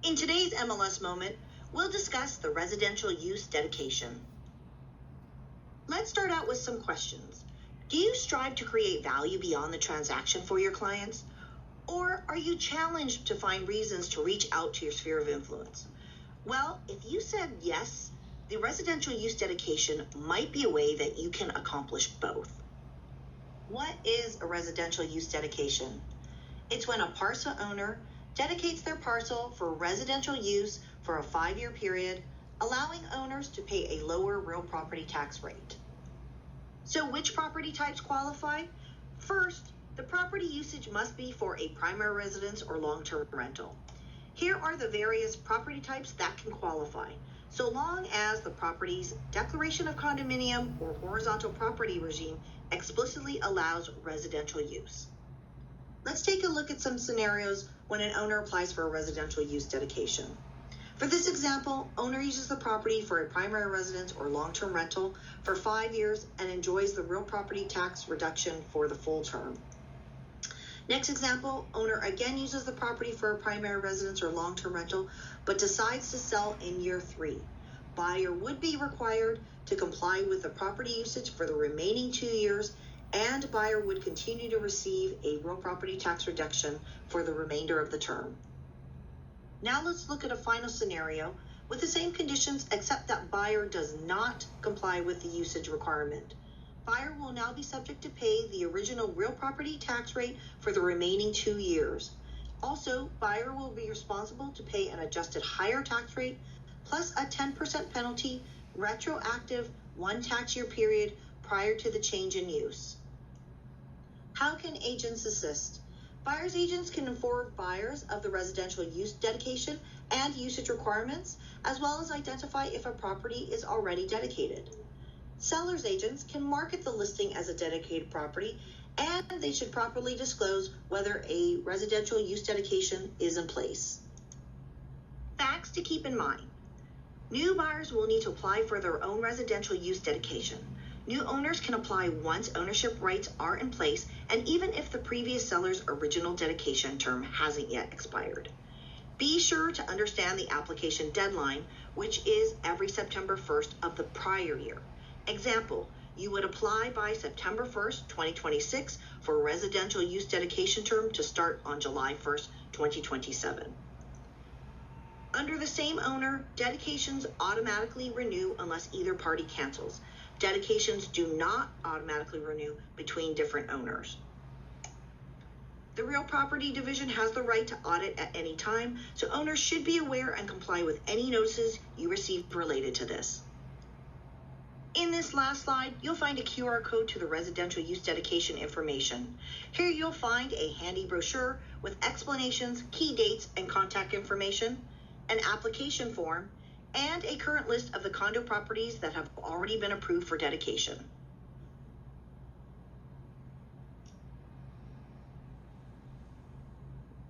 In today's MLS moment, we'll discuss the residential use dedication. Let's start out with some questions. Do you strive to create value beyond the transaction for your clients? Or are you challenged to find reasons to reach out to your sphere of influence? Well, if you said yes, the residential use dedication might be a way that you can accomplish both. What is a residential use dedication? It's when a parcel owner dedicates their parcel for residential use for a 5-year period, allowing owners to pay a lower real property tax rate. So which property types qualify? First, the property usage must be for a primary residence or long-term rental. Here are the various property types that can qualify, so long as the property's declaration of condominium or horizontal property regime explicitly allows residential use. Let's take a look at some scenarios when an owner applies for a residential use dedication. For this example, owner uses the property for a primary residence or long-term rental for 5 years and enjoys the real property tax reduction for the full term. Next example, owner again uses the property for a primary residence or long-term rental, but decides to sell in year 3. Buyer would be required to comply with the property usage for the remaining 2 years, and buyer would continue to receive a real property tax reduction for the remainder of the term. Now let's look at a final scenario with the same conditions except that buyer does not comply with the usage requirement. Buyer will now be subject to pay the original real property tax rate for the remaining 2 years. Also, buyer will be responsible to pay an adjusted higher tax rate plus a 10% penalty retroactive 1 tax year period prior to the change in use. How can agents assist? Buyer's agents can inform buyers of the residential use dedication and usage requirements, as well as identify if a property is already dedicated. Seller's agents can market the listing as a dedicated property, and they should properly disclose whether a residential use dedication is in place. Facts to keep in mind. New buyers will need to apply for their own residential use dedication. New owners can apply once ownership rights are in place and even if the previous seller's original dedication term hasn't yet expired. Be sure to understand the application deadline, which is every September 1st of the prior year. Example, you would apply by September 1st, 2026 for a residential use dedication term to start on July 1st, 2027. Under the same owner, dedications automatically renew unless either party cancels. Dedications do not automatically renew between different owners. The Real Property Division has the right to audit at any time, so owners should be aware and comply with any notices you receive related to this. In this last slide, you'll find a QR code to the residential use dedication information. Here you'll find a handy brochure with explanations, key dates, and contact information, an application form, and a current list of the condo properties that have already been approved for dedication.